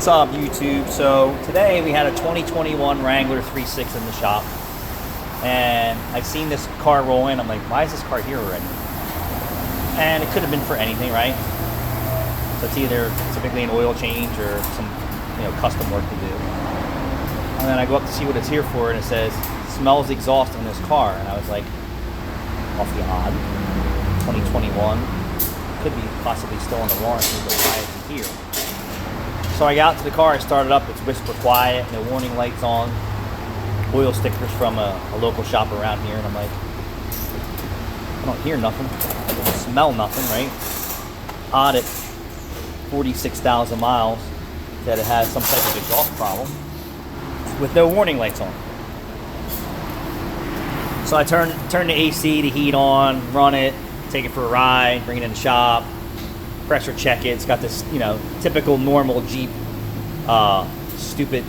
What's up, YouTube? So today we had a 2021 Wrangler 3.6 in the shop, and I've seen this car roll in. I'm like, why is this car here already? And it could have been for anything, right? So it's either typically an oil change or some, custom work to do. And then I go up to see what it's here for, and it says smells exhaust in this car, and I was like, awfully odd. 2021 could be possibly still in the warranty, but why is it here? So I got out to the car, I started up, it's whisper quiet, no warning lights on, oil stickers from a local shop around here, and I'm like, I don't hear nothing, I don't smell nothing, right? Odd at 46,000 miles that it has some type of exhaust problem with no warning lights on. So I turn the AC, the heat on, run it, take it for a ride, bring it in the shop, pressure check it. It's got this, typical normal Jeep stupid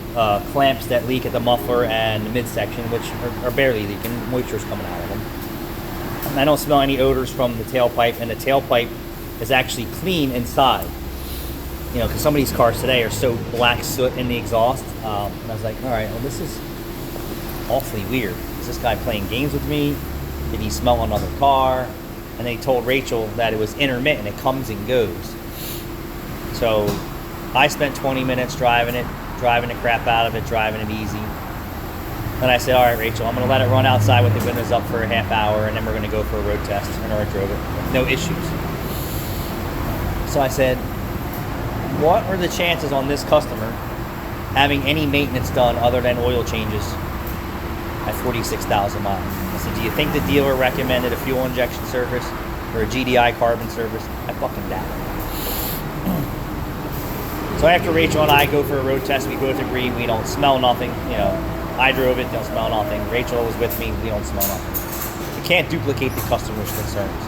clamps that leak at the muffler and the midsection, which are barely leaking. Moisture's coming out of them. And I don't smell any odors from the tailpipe, and the tailpipe is actually clean inside. Because some of these cars today are so black soot in the exhaust. And I was like, all right, well, this is awfully weird. Is this guy playing games with me? Did he smell another car? And they told Rachel that it was intermittent, it comes and goes. So I spent 20 minutes driving the crap out of it, driving it easy. And I said, all right, Rachel, I'm gonna let it run outside with the windows up for a half hour, and then we're gonna go for a road test. And I drove it, no issues. So I said, what are the chances on this customer having any maintenance done other than oil changes at 46,000 miles? I said, do you think the dealer recommended a fuel injection service or a GDI carbon service? I fucking doubt it. So after Rachel and I go for a road test, we both agree we don't smell nothing. I drove it, don't smell nothing. Rachel was with me, we don't smell nothing. You can't duplicate the customer's concerns.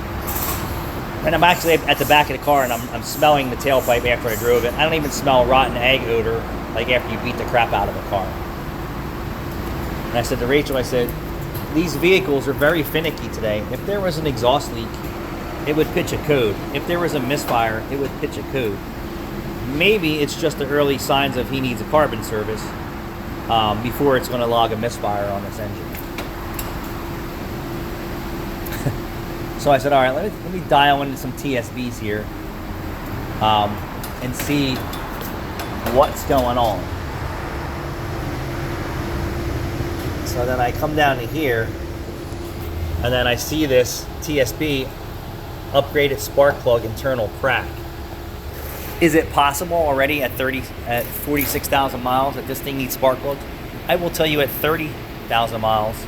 And I'm actually at the back of the car, and I'm smelling the tailpipe after I drove it. I don't even smell rotten egg odor like after you beat the crap out of a car. And I said to Rachel, I said, these vehicles are very finicky today. If there was an exhaust leak, it would pitch a code. If there was a misfire, it would pitch a code. Maybe it's just the early signs of he needs a carbon service before it's going to log a misfire on this engine. So I said, all right, let me dial into some TSBs here and see what's going on. So then I come down to here, and then I see this TSB upgraded spark plug internal crack. Is it possible already at 46,000 miles that this thing needs spark plugs? I will tell you, at 30,000 miles,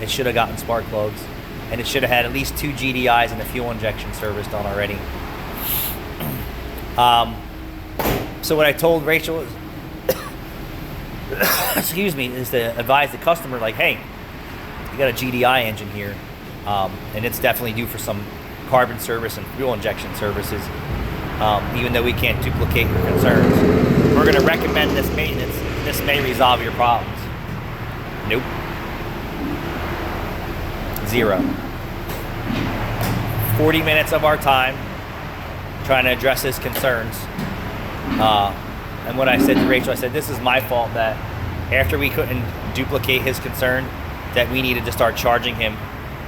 it should have gotten spark plugs, and it should have had at least 2 GDIs and a fuel injection service done already. So what I told Rachel is, excuse me, is to advise the customer, like, hey, you got a GDI engine here, and it's definitely due for some carbon service and fuel injection services. Even though we can't duplicate your concerns, we're going to recommend this maintenance. This may resolve your problems. Nope. 0. 40 minutes of our time trying to address his concerns. And what I said to Rachel, I said, this is my fault that after we couldn't duplicate his concern, that we needed to start charging him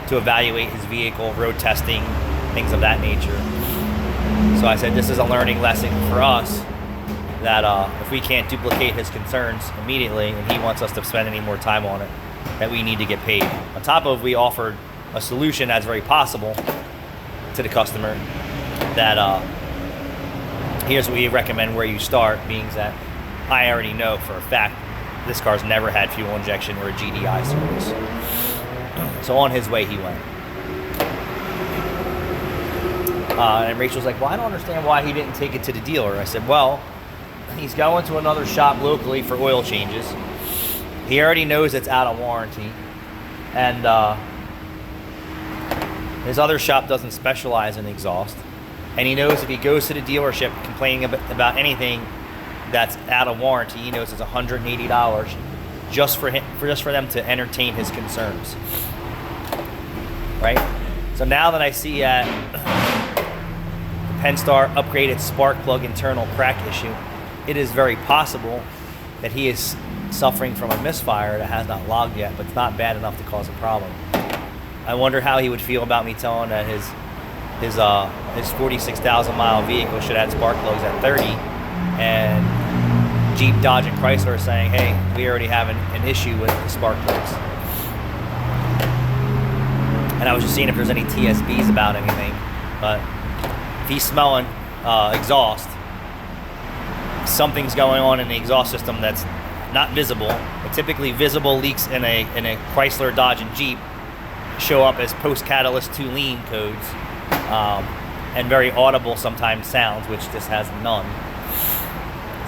to evaluate his vehicle, road testing, things of that nature. So I said, this is a learning lesson for us that if we can't duplicate his concerns immediately and he wants us to spend any more time on it, that we need to get paid. On top of, we offered a solution that's very possible to the customer that here's what we recommend where you start, being that I already know for a fact this car's never had fuel injection or a GDI service. So on his way he went. And Rachel's like, well, I don't understand why he didn't take it to the dealer. I said, well, he's going to another shop locally for oil changes. He already knows it's out of warranty. And his other shop doesn't specialize in exhaust. And he knows if he goes to the dealership complaining about anything that's out of warranty, he knows it's $180 just for them to entertain his concerns. Right? So now that I see Pennstar upgraded spark plug internal crack issue, it is very possible that he is suffering from a misfire that has not logged yet, but it's not bad enough to cause a problem. I wonder how he would feel about me telling that his 46,000 mile vehicle should have spark plugs at 30, and Jeep, Dodge, and Chrysler are saying, hey, we already have an issue with the spark plugs. And I was just seeing if there's any TSBs about anything, but if he's smelling exhaust, something's going on in the exhaust system that's not visible. But typically visible leaks in a Chrysler, Dodge, and Jeep show up as post-catalyst 2 lean codes, and very audible sometimes sounds, which this has none.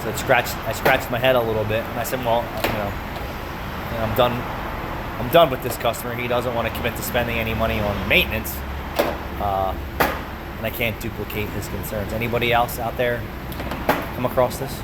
So I scratched my head a little bit, and I said, well, I'm done with this customer. He doesn't want to commit to spending any money on maintenance, and I can't duplicate his concerns. Anybody else out there come across this?